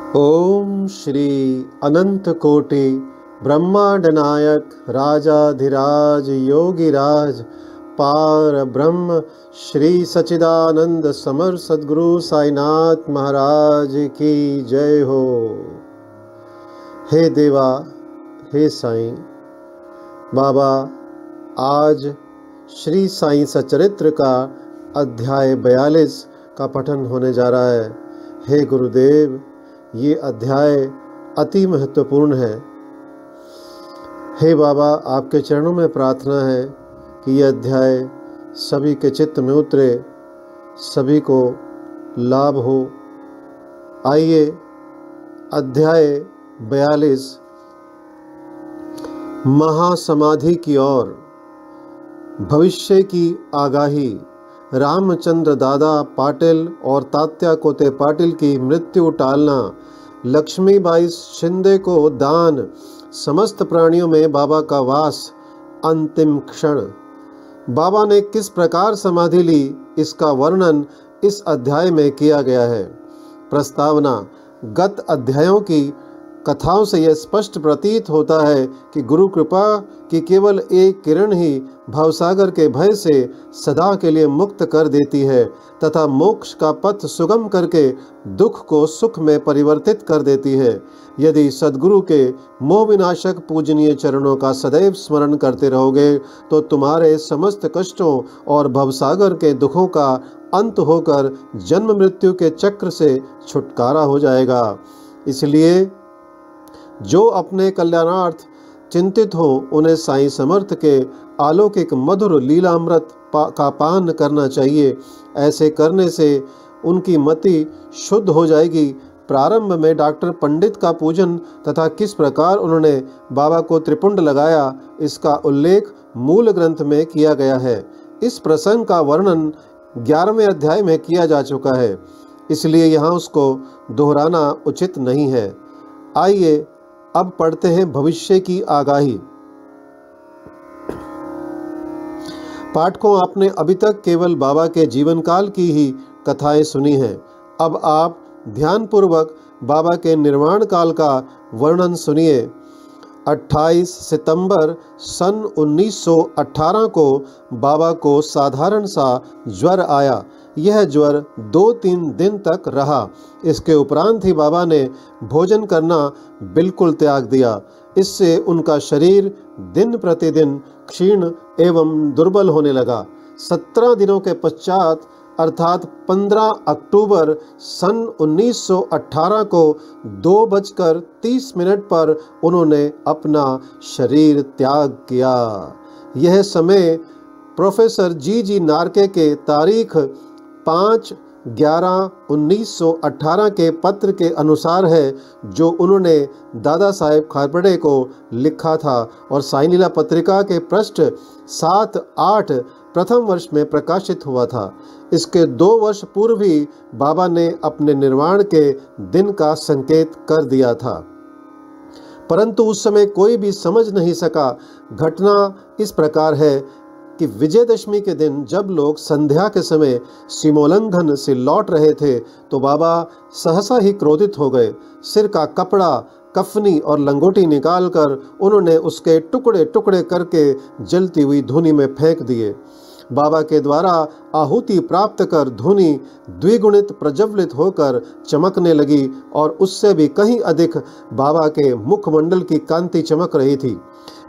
ओम श्री अनंत कोटि ब्रह्मांड नायक राजाधिराज योगिराज पार ब्रह्म श्री सच्चिदानंद समर सद्गुरु साईनाथ महाराज की जय हो। हे देवा, हे साईं बाबा, आज श्री साईं सचरित्र का अध्याय 42 का पठन होने जा रहा है। हे गुरुदेव, ये अध्याय अति महत्वपूर्ण है। हे बाबा, आपके चरणों में प्रार्थना है कि यह अध्याय सभी के चित्त में उतरे, सभी को लाभ हो। आइए अध्याय 42 महासमाधि की ओर। भविष्य की आगाही। रामचंद्र दादा पाटिल और तात्या कोते पाटिल की मृत्यु टालना, लक्ष्मीबाई शिंदे को दान, समस्त प्राणियों में बाबा का वास, अंतिम क्षण। बाबा ने किस प्रकार समाधि ली, इसका वर्णन इस अध्याय में किया गया है। प्रस्तावना। गत अध्यायों की कथाओं से यह स्पष्ट प्रतीत होता है कि गुरु कृपा की केवल एक किरण ही भवसागर के भय से सदा के लिए मुक्त कर देती है तथा मोक्ष का पथ सुगम करके दुख को सुख में परिवर्तित कर देती है। यदि सद्गुरु के मोह विनाशक पूजनीय चरणों का सदैव स्मरण करते रहोगे तो तुम्हारे समस्त कष्टों और भवसागर के दुखों का अंत होकर जन्म मृत्यु के चक्र से छुटकारा हो जाएगा। इसलिए जो अपने कल्याणार्थ चिंतित हो, उन्हें साईं समर्थ के अलौकिक मधुर लीलामृत का पान करना चाहिए। ऐसे करने से उनकी मति शुद्ध हो जाएगी। प्रारंभ में डॉक्टर पंडित का पूजन तथा किस प्रकार उन्होंने बाबा को त्रिपुंड लगाया, इसका उल्लेख मूल ग्रंथ में किया गया है। इस प्रसंग का वर्णन 11वें अध्याय में किया जा चुका है, इसलिए यहाँ उसको दोहराना उचित नहीं है। आइए अब पढ़ते हैं भविष्य की आगाही। पाठकों, आपने अभी तक केवल बाबा के जीवन काल की ही कथाएं सुनी हैं। अब आप ध्यानपूर्वक बाबा के निर्वाण काल का वर्णन सुनिए। 28 सितंबर सन 1918 को बाबा को साधारण सा ज्वर आया। यह ज्वर 2-3 दिन तक रहा। इसके उपरांत ही बाबा ने भोजन करना बिल्कुल त्याग दिया। इससे उनका शरीर दिन प्रतिदिन क्षीण एवं दुर्बल होने लगा। 17 दिनों के पश्चात अर्थात 15 अक्टूबर सन 1918 को 2:30 पर उन्होंने अपना शरीर त्याग किया। यह समय प्रोफेसर जी नार्के के तारीख 5/11/1918 के पत्र के अनुसार है, जो उन्होंने दादा साहेब खारपड़े को लिखा था और साईं लीला पत्रिका के पृष्ठ 7-8 प्रथम वर्ष में प्रकाशित हुआ था। इसके 2 वर्ष पूर्व ही बाबा ने अपने निर्वाण के दिन का संकेत कर दिया था, परंतु उस समय कोई भी समझ नहीं सका। घटना इस प्रकार है कि विजयदशमी के दिन जब लोग संध्या के समय सीमोल्लंघन से लौट रहे थे तो बाबा सहसा ही क्रोधित हो गए। सिर का कपड़ा, कफनी और लंगोटी निकालकर उन्होंने उसके टुकड़े टुकड़े करके जलती हुई धूनी में फेंक दिए। बाबा के द्वारा आहुति प्राप्त कर धूनी द्विगुणित प्रज्वलित होकर चमकने लगी और उससे भी कहीं अधिक बाबा के मुखमंडल की कांति चमक रही थी।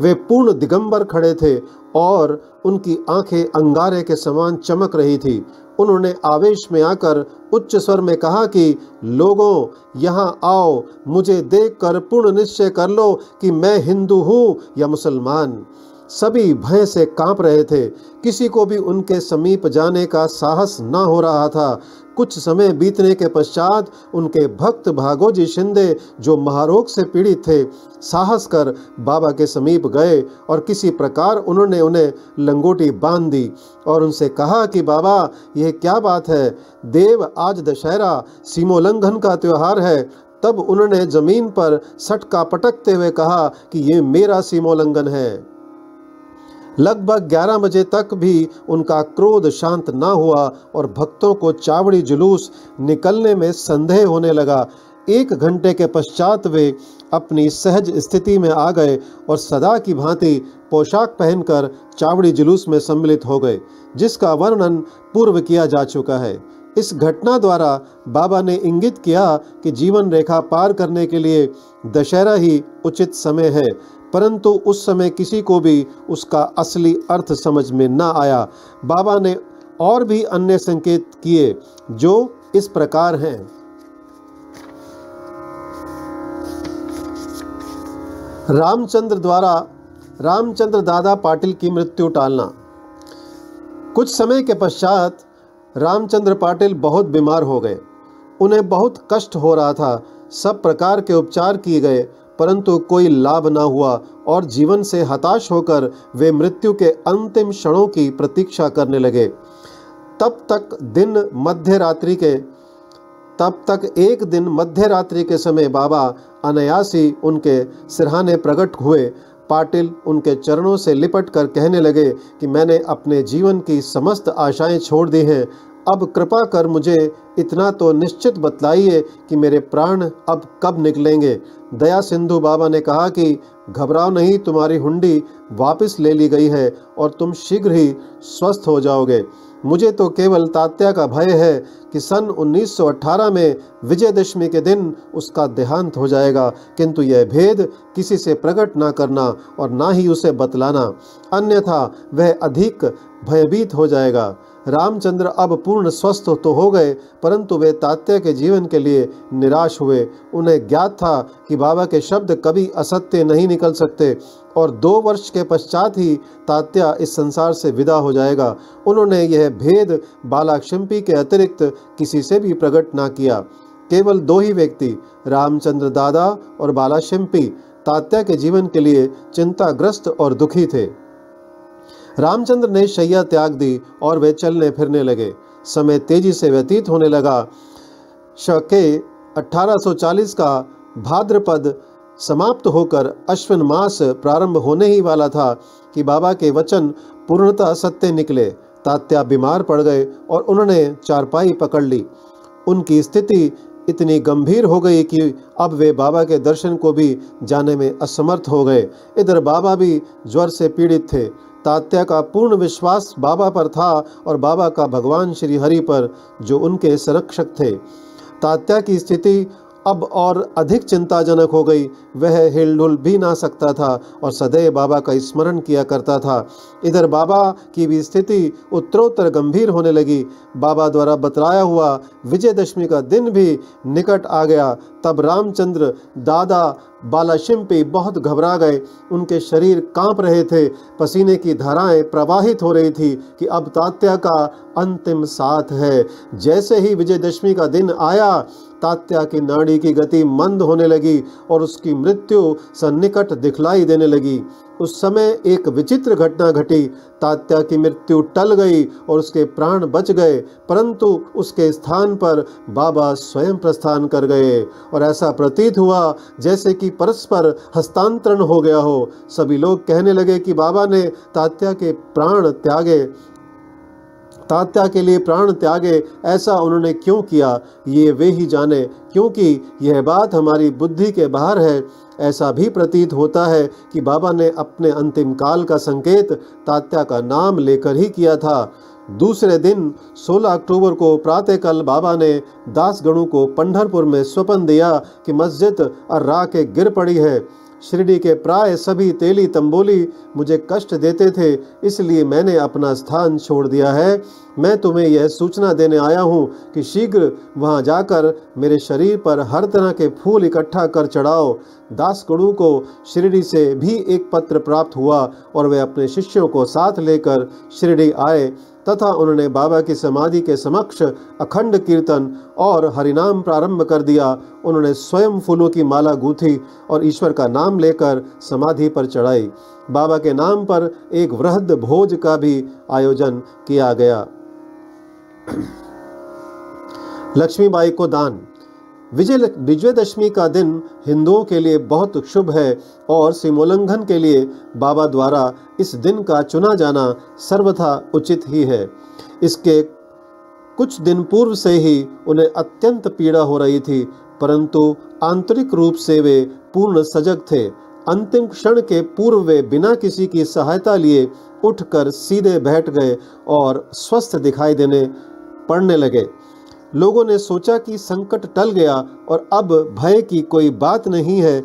वे पूर्ण दिगंबर खड़े थे और उनकी आंखें अंगारे के समान चमक रही थी। उन्होंने आवेश में आकर उच्च स्वर में कहा कि लोगों, यहाँ आओ, मुझे देखकर पूर्ण निश्चय कर लो कि मैं हिंदू हूँ या मुसलमान। सभी भय से कांप रहे थे। किसी को भी उनके समीप जाने का साहस न हो रहा था। कुछ समय बीतने के पश्चात उनके भक्त भागोजी शिंदे, जो महारोग से पीड़ित थे, साहस कर बाबा के समीप गए और किसी प्रकार उन्होंने उन्हें लंगोटी बांध दी और उनसे कहा कि बाबा, यह क्या बात है? देव, आज दशहरा सीमोल्लंघन का त्योहार है। तब उन्होंने जमीन पर सटका पटकते हुए कहा कि ये मेरा सीमोल्लंघन है। लगभग 11 बजे तक भी उनका क्रोध शांत न हुआ और भक्तों को चावड़ी जुलूस निकलने में संदेह होने लगा। 1 घंटे के पश्चात वे अपनी सहज स्थिति में आ गए और सदा की भांति पोशाक पहनकर चावड़ी जुलूस में सम्मिलित हो गए, जिसका वर्णन पूर्व किया जा चुका है। इस घटना द्वारा बाबा ने इंगित किया कि जीवन रेखा पार करने के लिए दशहरा ही उचित समय है, परंतु उस समय किसी को भी उसका असली अर्थ समझ में न आया। बाबा ने और भी अन्य संकेत किए जो इस प्रकार हैं। रामचंद्र दादा पाटिल की मृत्यु टालना। कुछ समय के पश्चात रामचंद्र पाटिल बहुत बीमार हो गए। उन्हें बहुत कष्ट हो रहा था। सब प्रकार के उपचार किए गए, परंतु कोई लाभ न हुआ और जीवन से हताश होकर वे मृत्यु के अंतिम क्षणों की प्रतीक्षा करने लगे। तब तक एक दिन मध्य रात्रि के समय बाबा अनायासी उनके सिरहाने प्रकट हुए। पाटिल उनके चरणों से लिपट कर कहने लगे कि मैंने अपने जीवन की समस्त आशाएं छोड़ दी हैं। अब कृपा कर मुझे इतना तो निश्चित बतलाइए कि मेरे प्राण अब कब निकलेंगे। दया सिंधु बाबा ने कहा कि घबराओ नहीं, तुम्हारी हुंडी वापस ले ली गई है और तुम शीघ्र ही स्वस्थ हो जाओगे। मुझे तो केवल तात्या का भय है कि सन 1918 में विजयदशमी के दिन उसका देहांत हो जाएगा, किंतु यह भेद किसी से प्रकट ना करना और ना ही उसे बतलाना, अन्यथा वह अधिक भयभीत हो जाएगा। रामचंद्र अब पूर्ण स्वस्थ तो हो गए, परंतु वे तात्या के जीवन के लिए निराश हुए। उन्हें ज्ञात था कि बाबा के शब्द कभी असत्य नहीं निकल सकते और 2 वर्ष के पश्चात ही तात्या इस संसार से विदा हो जाएगा। उन्होंने यह भेद बालाक्षिम्पी के अतिरिक्त किसी से भी प्रकट ना किया। केवल 2 ही व्यक्ति, रामचंद्र दादा और बालाक्षिम्पी, तात्या के जीवन के लिए चिंताग्रस्त और दुखी थे। रामचंद्र ने शैया त्याग दी और वे चलने फिरने लगे। समय तेजी से व्यतीत होने लगा। शके 1840 का भाद्रपद समाप्त होकर अश्विन मास प्रारंभ होने ही वाला था कि बाबा के वचन पूर्णतः सत्य निकले। तात्या बीमार पड़ गए और उन्होंने चारपाई पकड़ ली। उनकी स्थिति इतनी गंभीर हो गई कि अब वे बाबा के दर्शन को भी जाने में असमर्थ हो गए। इधर बाबा भी ज्वर से पीड़ित थे। तात्या का पूर्ण विश्वास बाबा पर था और बाबा का भगवान श्री हरि पर, जो उनके संरक्षक थे। तात्या की स्थिति अब और अधिक चिंताजनक हो गई। वह हिलडुल भी ना सकता था और सदैव बाबा का स्मरण किया करता था। इधर बाबा की भी स्थिति उत्तरोत्तर गंभीर होने लगी। बाबा द्वारा बतलाया हुआ विजयदशमी का दिन भी निकट आ गया। तब रामचंद्र दादा बालाक्षिम्पी बहुत घबरा गए। उनके शरीर कांप रहे थे, पसीने की धाराएं प्रवाहित हो रही थी कि अब तात्या का अंतिम साथ है। जैसे ही विजयदशमी का दिन आया, तात्या की नाड़ी की गति मंद होने लगी और उसकी मृत्यु सन्निकट दिखलाई देने लगी। उस समय एक विचित्र घटना घटी। तात्या की मृत्यु टल गई और उसके प्राण बच गए, परंतु उसके स्थान पर बाबा स्वयं प्रस्थान कर गए और ऐसा प्रतीत हुआ जैसे कि परस्पर हस्तांतरण हो गया हो। सभी लोग कहने लगे कि बाबा ने तात्या के लिए प्राण त्यागे। ऐसा उन्होंने क्यों किया, ये वे ही जाने, क्योंकि यह बात हमारी बुद्धि के बाहर है। ऐसा भी प्रतीत होता है कि बाबा ने अपने अंतिम काल का संकेत तात्या का नाम लेकर ही किया था। दूसरे दिन 16 अक्टूबर को प्रातःकाल बाबा ने दासगणों को पंढरपुर में स्वप्न दिया कि मस्जिद अर्रा के गिर पड़ी है। शिरडी के प्राय सभी तेली तंबोली मुझे कष्ट देते थे, इसलिए मैंने अपना स्थान छोड़ दिया है। मैं तुम्हें यह सूचना देने आया हूँ कि शीघ्र वहाँ जाकर मेरे शरीर पर हर तरह के फूल इकट्ठा कर चढ़ाओ। दासगणों को शिरडी से भी एक पत्र प्राप्त हुआ और वे अपने शिष्यों को साथ लेकर शिरडी आए तथा उन्होंने बाबा की समाधि के समक्ष अखंड कीर्तन और हरिनाम प्रारंभ कर दिया। उन्होंने स्वयं फूलों की माला गूंथी और ईश्वर का नाम लेकर समाधि पर चढ़ाई। बाबा के नाम पर एक वृहद भोज का भी आयोजन किया गया। लक्ष्मीबाई को दान। विजयदशमी का दिन हिंदुओं के लिए बहुत शुभ है और सीमोल्लंघन के लिए बाबा द्वारा इस दिन का चुना जाना सर्वथा उचित ही है। इसके कुछ दिन पूर्व से ही उन्हें अत्यंत पीड़ा हो रही थी। परंतु आंतरिक रूप से वे पूर्ण सजग थे। अंतिम क्षण के पूर्व वे बिना किसी की सहायता लिए उठकर सीधे बैठ गए और स्वस्थ दिखाई पड़ने लगे। लोगों ने सोचा कि संकट टल गया और अब भय की कोई बात नहीं है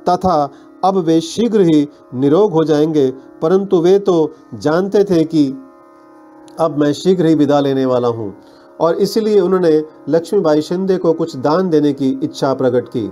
तथा अब वे शीघ्र ही निरोग हो जाएंगे, परंतु वे तो जानते थे कि अब मैं शीघ्र ही विदा लेने वाला हूँ और इसलिए उन्होंने लक्ष्मीबाई शिंदे को कुछ दान देने की इच्छा प्रकट की।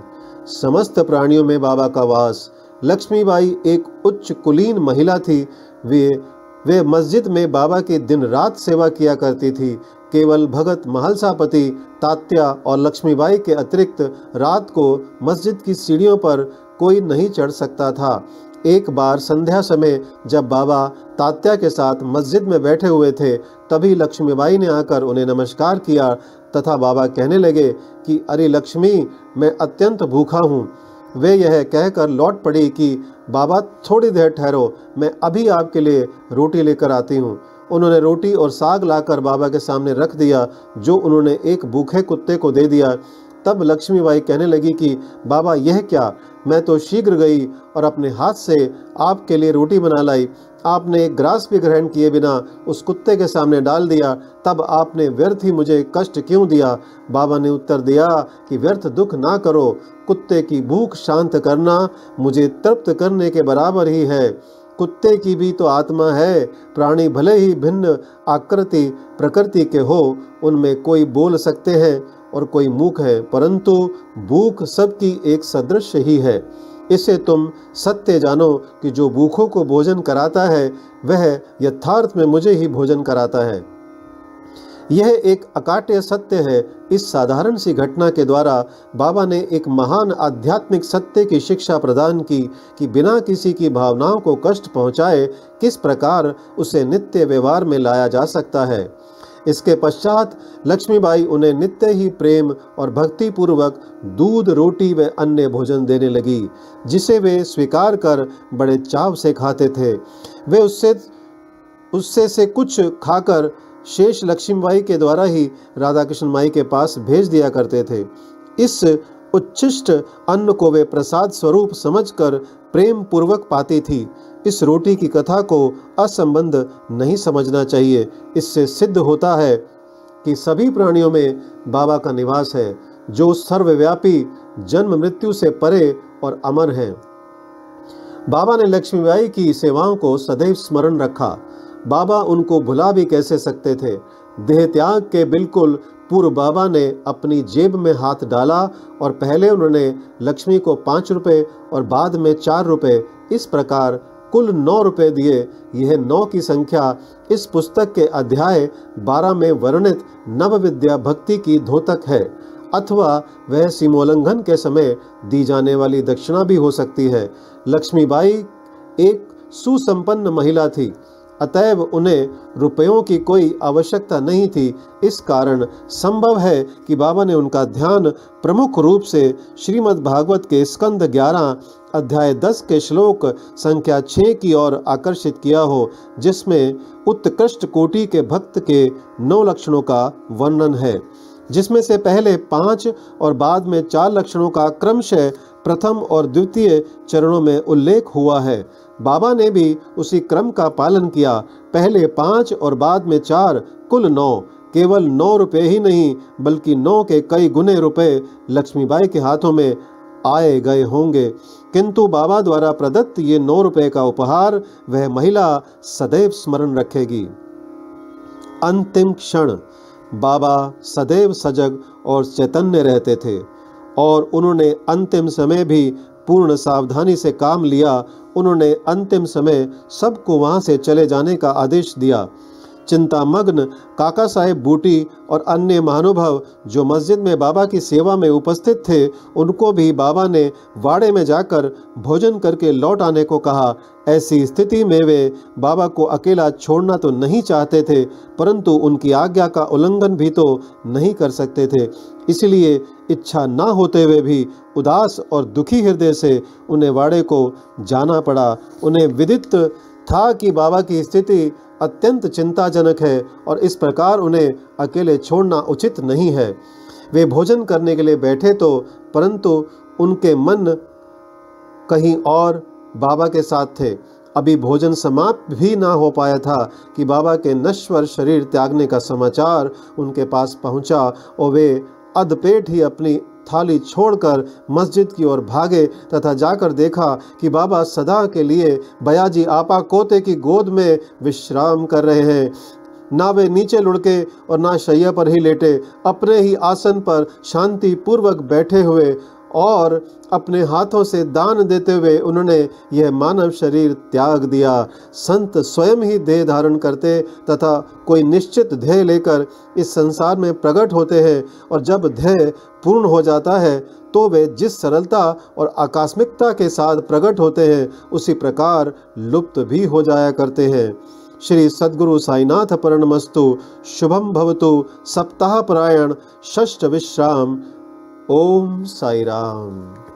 समस्त प्राणियों में बाबा का वास। लक्ष्मीबाई एक उच्च कुलीन महिला थी। वे मस्जिद में बाबा की दिन रात सेवा किया करती थी। केवल भगत महलसापति तात्या और लक्ष्मीबाई के अतिरिक्त रात को मस्जिद की सीढ़ियों पर कोई नहीं चढ़ सकता था। एक बार संध्या समय जब बाबा तात्या के साथ मस्जिद में बैठे हुए थे, तभी लक्ष्मीबाई ने आकर उन्हें नमस्कार किया तथा बाबा कहने लगे कि अरे लक्ष्मी, मैं अत्यंत भूखा हूँ। वे यह कहकर लौट पड़ी कि बाबा थोड़ी देर ठहरो, मैं अभी आपके लिए रोटी लेकर आती हूँ। उन्होंने रोटी और साग लाकर बाबा के सामने रख दिया, जो उन्होंने एक भूखे कुत्ते को दे दिया। तब लक्ष्मीबाई कहने लगी कि बाबा यह क्या, मैं तो शीघ्र गई और अपने हाथ से आपके लिए रोटी बना लाई। आपने एक ग्रास भी ग्रहण किए बिना उस कुत्ते के सामने डाल दिया, तब आपने व्यर्थ ही मुझे कष्ट क्यों दिया? बाबा ने उत्तर दिया कि व्यर्थ दुख ना करो, कुत्ते की भूख शांत करना मुझे तृप्त करने के बराबर ही है। कुत्ते की भी तो आत्मा है। प्राणी भले ही भिन्न आकृति प्रकृति के हो, उनमें कोई बोल सकते हैं और कोई मूक है, परंतु भूख सबकी एक सदृश्य ही है। इसे तुम सत्य जानो कि जो भूखों को भोजन कराता है वह यथार्थ में मुझे ही भोजन कराता है। यह एक अकाट्य सत्य है। इस साधारण सी घटना के द्वारा बाबा ने एक महान आध्यात्मिक सत्य की शिक्षा प्रदान की कि बिना किसी की भावनाओं को कष्ट पहुँचाए किस प्रकार उसे नित्य व्यवहार में लाया जा सकता है। इसके पश्चात लक्ष्मीबाई उन्हें नित्य ही प्रेम और भक्ति पूर्वक दूध, रोटी व अन्य भोजन देने लगी, जिसे वे स्वीकार कर बड़े चाव से खाते थे। वे उससे से कुछ खाकर शेष लक्ष्मीबाई के द्वारा ही राधा कृष्ण माई के पास भेज दिया करते थे। इस उच्छिष्ट अन्न को वे प्रसाद स्वरूप समझकर प्रेम पूर्वक पाती थी। इस रोटी की कथा को असंबंध नहीं समझना चाहिए। इससे सिद्ध होता है कि सभी प्राणियों में बाबा का निवास है, जो सर्वव्यापी, जन्म मृत्यु से परे और अमर है। बाबा ने लक्ष्मीबाई की सेवाओं को सदैव स्मरण रखा। बाबा उनको भुला भी कैसे सकते थे। देह त्याग के बिल्कुल पूर्व बाबा ने अपनी जेब में हाथ डाला और पहले उन्होंने लक्ष्मी को 5 रुपए और बाद में 4 रुपए, इस प्रकार कुल 9 रुपए दिए। यह 9 की संख्या इस पुस्तक के अध्याय 12 में वर्णित नव विद्या भक्ति की द्योतक है, अथवा वह सीमोल्लंघन के समय दी जाने वाली दक्षिणा भी हो सकती है। लक्ष्मीबाई एक सुसंपन्न महिला थी, अतएव उन्हें रुपयों की कोई आवश्यकता नहीं थी। इस कारण संभव है कि बाबा ने उनका ध्यान प्रमुख रूप से श्रीमद् भागवत के स्कंद 11 अध्याय 10 के श्लोक संख्या 6 की ओर आकर्षित किया हो, जिसमें उत्कृष्ट कोटि के भक्त के 9 लक्षणों का वर्णन है, जिसमें से पहले 5 और बाद में 4 लक्षणों का क्रमशः प्रथम और द्वितीय चरणों में उल्लेख हुआ है। बाबा ने भी उसी क्रम का पालन किया। पहले 5 और बाद में 4, कुल 9। केवल 9 रुपए ही नहीं बल्कि 9 के कई गुने रुपए लक्ष्मीबाई के हाथों में आए गए होंगे, किंतु बाबा द्वारा प्रदत्त ये 9 रुपए का उपहार वह महिला सदैव स्मरण रखेगी। अंतिम क्षण बाबा सदैव सजग और चैतन्य रहते थे और उन्होंने अंतिम समय भी पूर्ण सावधानी से काम लिया। उन्होंने अंतिम समय सबको वहां से चले जाने का आदेश दिया। चिंतामग्न काका साहेब बूटी और अन्य महानुभाव जो मस्जिद में बाबा की सेवा में उपस्थित थे, उनको भी बाबा ने वाड़े में जाकर भोजन करके लौट आने को कहा। ऐसी स्थिति में वे बाबा को अकेला छोड़ना तो नहीं चाहते थे, परंतु उनकी आज्ञा का उल्लंघन भी तो नहीं कर सकते थे। इसलिए इच्छा ना होते हुए भी उदास और दुखी हृदय से उन्हें वाड़े को जाना पड़ा। उन्हें विदित था कि बाबा की स्थिति अत्यंत चिंताजनक है और इस प्रकार उन्हें अकेले छोड़ना उचित नहीं है। वे भोजन करने के लिए बैठे तो परंतु उनके मन कहीं और बाबा के साथ थे। अभी भोजन समाप्त भी ना हो पाया था कि बाबा के नश्वर शरीर त्यागने का समाचार उनके पास पहुंचा और वे अधपेट ही अपनी थाली छोड़कर मस्जिद की ओर भागे तथा जाकर देखा कि बाबा सदा के लिए बयाजी आपा कोते की गोद में विश्राम कर रहे हैं। ना वे नीचे लुढ़के और ना शैया पर ही लेटे, अपने ही आसन पर शांति पूर्वक बैठे हुए और अपने हाथों से दान देते हुए उन्होंने यह मानव शरीर त्याग दिया। संत स्वयं ही देह धारण करते तथा कोई निश्चित ध्येय लेकर इस संसार में प्रकट होते हैं और जब ध्येय पूर्ण हो जाता है तो वे जिस सरलता और आकस्मिकता के साथ प्रकट होते हैं उसी प्रकार लुप्त भी हो जाया करते हैं। श्री सद्गुरु साईनाथ प्रणमस्तु। शुभम भवतु। सप्ताह परायण षष्ठ विश्राम। ओम साई राम।